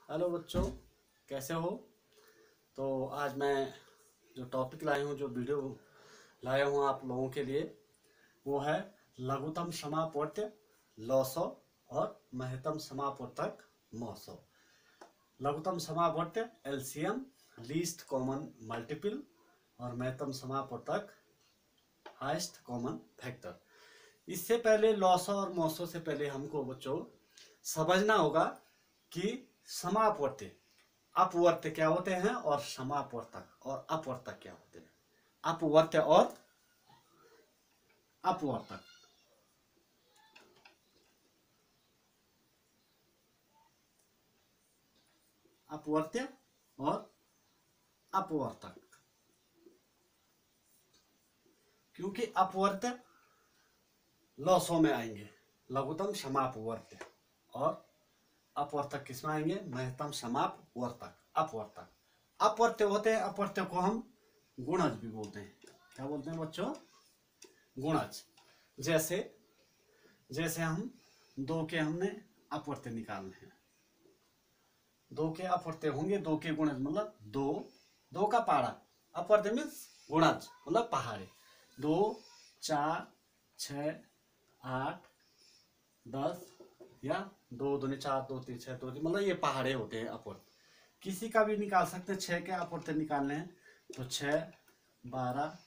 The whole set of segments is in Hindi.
हेलो बच्चों, कैसे हो। तो आज मैं जो टॉपिक लाया हूँ, जो वीडियो लाया हूँ आप लोगों के लिए, वो है लघुत्तम समापवर्त्य लॉसो और महत्तम समापवर्तक मौसो। लघुत्तम समापवर्त्य एलसीएम, लीस्ट कॉमन मल्टीपल, और महत्तम समापवर्तक हाईएस्ट कॉमन फैक्टर। इससे पहले लॉसो और मौसो से पहले हमको बच्चों समझना होगा कि समापवर्त्य अपवर्त्य क्या होते हैं और समापवर्तक और अपवर्तक क्या होते हैं। अपवर्त्य और अपवर्तक। अपवर्त्य और अपवर्तक, क्योंकि अपवर्त्य लॉसों में आएंगे, लघुत्तम समापवर्त्य, और अपवर्तक किसमें आएंगे, महत्तम समापवर्तक अपवर्तक। अपवर्त्य होते हैं, अपवर्त्य को हम गुणज भी बोलते हैं। क्या बोलते हैं बच्चों, गुणज। जैसे जैसे हम दो के हमने अपवर्त्य निकालने हैं, दो के अपवर्त्य होंगे, दो के गुणज मतलब दो, दो का पहाड़ा, अपवर्त्य मीन्स गुणज मतलब पहाड़े। 2 4 6 8 10 या 2 दूनी 4 2 3 6 2 मतलब ये पहाड़े होते हैं अपवर्त्य। किसी का भी निकाल सकते हैं, 6 के अपवर्त्य निकालने हैं तो 6 12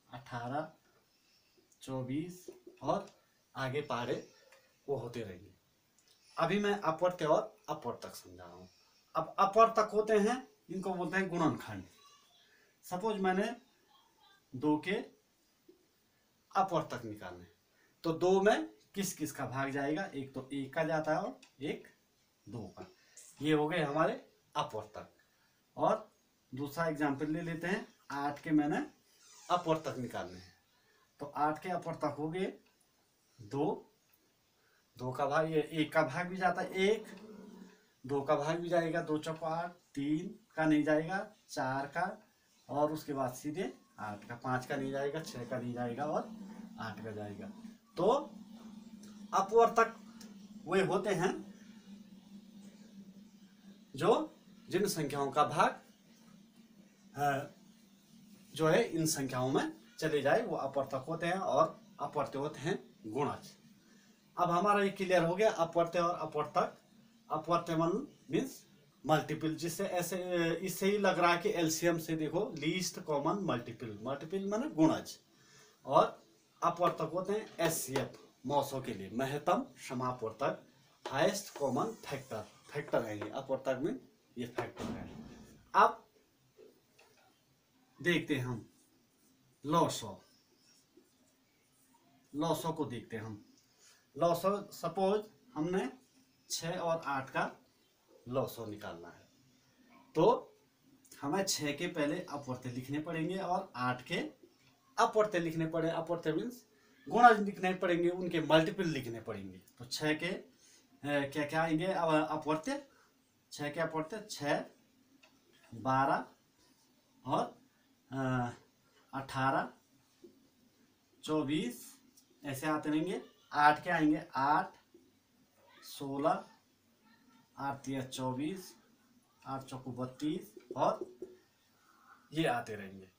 18 24 और आगे पहाड़े वो होते रहेंगे। अभी मैं अपवर्त्य और अपवर्तक समझा रहा हूँ। अब अपवर्तक होते हैं, इनको बोलते हैं गुणनखंड। सपोज मैंने 2 के अपवर्तक निकालने, तो 2 में किस किस का भाग जाएगा, एक तो 1 का जाता है और एक 2 का। ये हो गए हमारे अपवर्तक। और दूसरा एग्जाम्पल ले लेते हैं, 8 के मैंने अपवर्तक निकालने हैं, तो 8 के अपवर्तक हो गए 2, 2 का भाग, ये 1 का भाग भी जाता है, 1 2 का भाग भी जाएगा, 2 चौको 8, 3 का नहीं जाएगा, 4 का, और उसके बाद सीधे 8 का, 5 का नहीं जाएगा, 6 का नहीं जाएगा और 8 का जाएगा। तो अपवर्तक वे होते हैं जो जिन संख्याओं का भाग जो है इन संख्याओं में चले जाए वो अपवर्तक होते हैं, और अपवर्त्य होते हैं गुणज। अब हमारा ये क्लियर हो गया अपवर्त्य और अपवर्तक। अपवर्त्य मीन्स मल्टीपल, जिससे ऐसे इससे ही लग रहा है कि एलसीएम से देखो, लीस्ट कॉमन मल्टीपल, मल्टीपल माने गुणज। और अपवर्तक होते हैं एचसीएफ मौसों के लिए, महत्तम समापवर्तक, हाईएस्ट कॉमन फैक्टर। फैक्टर है ये, अपवर्तक में ये फैक्टर है। अब देखते हैं हम लॉसो, लॉसो को देखते हैं हम। लॉसो, सपोज हमने 6 और 8 का लॉसो निकालना है, तो हमें 6 के पहले अपवर्त्य लिखने पड़ेंगे और 8 के अपवर्त्य लिखने पड़े। अपवर्त्य मीन्स गुणज लिखने पड़ेंगे, उनके मल्टीपल लिखने पड़ेंगे। तो 6 के क्या क्या आएंगे अपवर्त्य, 6 के अपवर्त्य 6 12 और 18 24 ऐसे आते रहेंगे। 8 के आएंगे 8 16 8 3 24 8 चौको 32 और ये आते रहेंगे।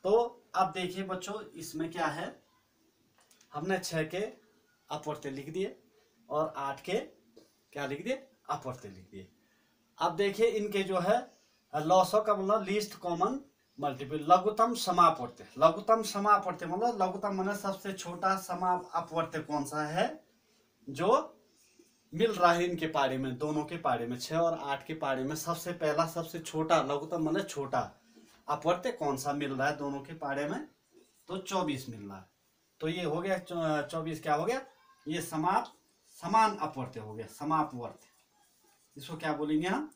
तो अब देखिए बच्चों, इसमें क्या है, हमने 6 के अपवर्त्य लिख दिए और 8 के क्या लिख दिए, अपवर्त्य लिख दिए। अब देखिए इनके जो है लॉसो का मतलब लीस्ट कॉमन मल्टीपल, लघुत्तम समापवर्त्य। लघुत्तम समापवर्त्य मतलब लघुत्तम मतलब सबसे छोटा समापवर्त्य कौन सा है जो मिल रहा है इनके पारे में, दोनों के पारे में, 6 और 8 के पारे में सबसे पहला सबसे छोटा लघुत्तम मतलब छोटा अपवर्त्य कौन सा मिल रहा है दोनों के पारे में, तो 24 मिल रहा है। तो ये हो गया 24, क्या हो गया, ये समान अपवर्त्य हो गया, समापवर्त्य। इसको क्या बोलेंगे हम,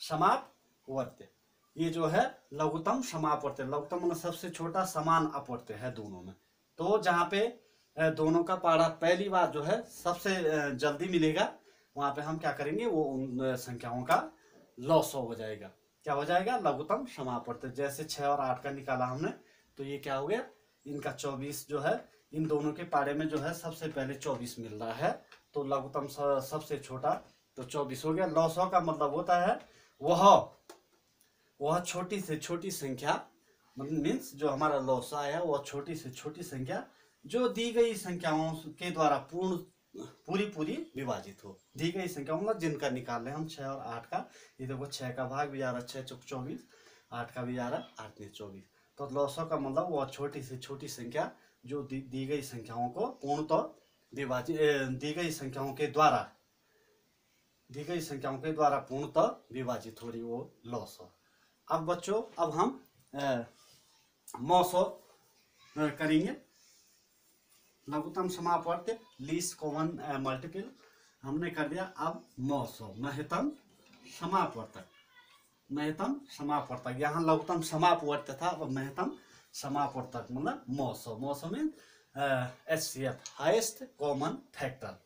समापवर्त्य। ये जो है लघुत्तम समापवर्त्य, लघुत्तम मतलब सबसे छोटा समान अपवर्त्य है दोनों में। तो जहाँ पे दोनों का पारा पहली बार जो है सबसे जल्दी मिलेगा, वहां पे हम क्या करेंगे, वो उन संख्याओं का लॉसो हो जाएगा। क्या हो जाएगा, लघुत्तम समापवर्त्य। जैसे 6 और 8 का निकाला हमने, तो ये क्या हो गया, इनका 24 जो है, इन दोनों के पारे में जो है सबसे पहले 24 मिल रहा है, तो लघुत्तम सबसे छोटा तो 24 हो गया। लॉसो का मतलब होता है वह छोटी से छोटी संख्या, मीन्स जो हमारा लॉसा है वह छोटी से छोटी संख्या जो दी गई संख्याओं के द्वारा पूरी पूरी विभाजित हो। दी गई संख्या मतलब जिनका निकाल रहे हैं हम 6 और 8 का। ये देखो 6 का भाग भी जा रहा है 6 चौक 24, 8 का भी जा रहा है 8 में 24। तो लॉसो का मतलब वह छोटी से छोटी संख्या जो दी गई संख्याओं को पूर्णतः विभाजित, दी गई संख्याओं के द्वारा पूर्णतः विभाजित हो रही वो लॉसो। अब बच्चों अब हम मौसो करेंगे। लघुत्तम समापवर्त्य लीस्ट कॉमन मल्टीपल हमने कर दिया। अब मौसो महत्तम समापवर्तक, महत्तम समापवर्तक। यहाँ लघुत्तम समापवर्त्य था, अब महत्तम समापवर्तक मतलब मौसो। मौसो में HCF हाईएस्ट कॉमन फैक्टर।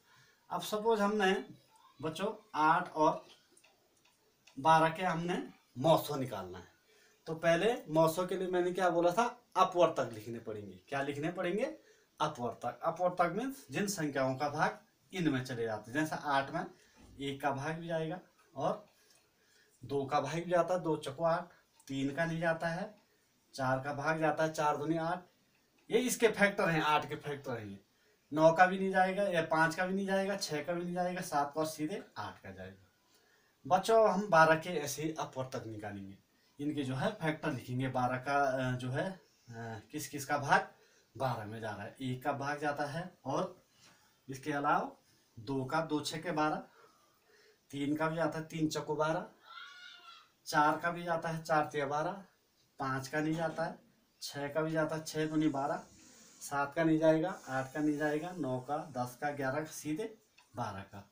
अब सपोज हमने बच्चों 8 और 12 के हमने मौसो निकालना है। तो पहले मौसो के लिए मैंने क्या बोला था, अपवर्तक लिखने पड़ेंगे। क्या लिखने पड़ेंगे, अपवर्तक। अपवर्तक मीन्स जिन संख्याओं का भाग इनमें चले जाते हैं। जैसे 8 में 1 का भाग भी जाएगा और 2 का भाग भी जाता है, 2 चौको 8, 3 का नहीं जाता है, 4 का भाग जाता है, 4 दूनी 8। ये इसके फैक्टर हैं, 8 के फैक्टर हैं। 9 का भी नहीं जाएगा, या 5 का भी नहीं जाएगा, 6 का भी नहीं जाएगा, 7 का और सीधे 8 का जाएगा। बच्चों हम 12 के ऐसे अपवर्तक निकालेंगे। इनके जो है फैक्टर लिखेंगे। 12 का जो है किस किस का भाग 12 में जा रहा है। 1 का भाग जाता है और इसके अलावा 2 का 2 6 के 12, 3 का भी जाता है 3 चौको 12, 4 का भी जाता है 4 3 12, 5 का नहीं जाता है, 6 का भी जाता है 6 दूनी 12, 7 का नहीं जाएगा, 8 का नहीं जाएगा, 9 का, 10 का, 11 का, सीधे 12 का।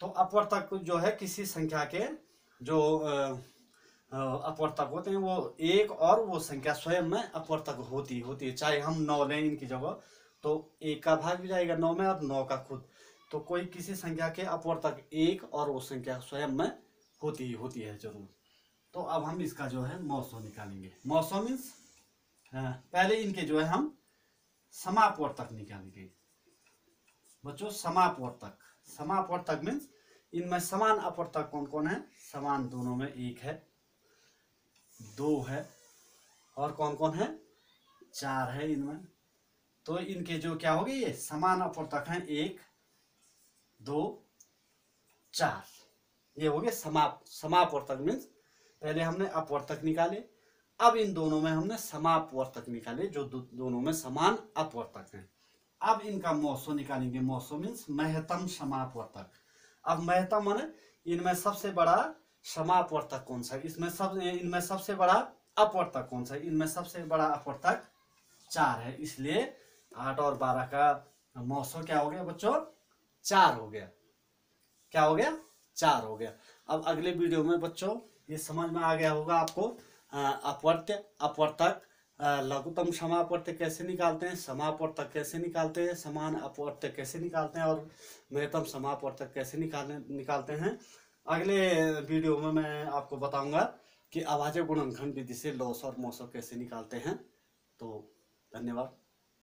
तो अपवर्तक जो है किसी संख्या के जो अपवर्तक होते हैं वो एक और वो संख्या स्वयं में अपवर्तक होती है। चाहे हम 9 लें इनकी जगह तो 1 का भाग भी जाएगा 9 में और 9 का खुद। तो कोई किसी संख्या के अपवर्तक एक और वो संख्या स्वयं में होती है जरूर। तो अब हम इसका जो है मौसो निकालेंगे। मौसो मीन्स पहले इनके जो है हम समापवर्तक निकालेंगे। बच्चों समापवर्तक मीन्स इनमें समान अपवर्तक कौन कौन है। समान दोनों में 1 है, 2 है और कौन कौन है 4 है इनमें। तो इनके जो क्या हो गए, ये समान अपवर्तक हैं 1 2 4। ये हो गए समापवर्तक मीन्स पहले हमने अपवर्तक निकाले, अब इन दोनों में हमने समापवर्तक निकाले जो दोनों में समान अपवर्तक हैं। अब इनका मौसो निकालेंगे। मौसो मीन्स महत्तम समापवर्तक। अब महत्तम माने इनमें सबसे बड़ा समापवर्तक कौन सा है, इनमें सबसे बड़ा अपवर्तक कौन सा है। इनमें सबसे बड़ा अपवर्तक 4 है, इसलिए 8 और 12 का मौसो क्या हो गया बच्चों 4 हो गया। क्या हो गया 4 हो गया। अब अगले वीडियो में बच्चों ये समझ में आ गया होगा आपको अपवर्त्य अपवर्तक लघुत्तम समापवर्त्य कैसे निकालते हैं, समापवर्तक कैसे निकालते हैं, समान अपवर्त्य कैसे निकालते हैं और महत्तम समापवर्तक कैसे निकालते हैं। अगले वीडियो में मैं आपको बताऊंगा कि अभाज्य गुणनखंड विधि से लॉस और मौसो कैसे निकालते हैं। तो धन्यवाद।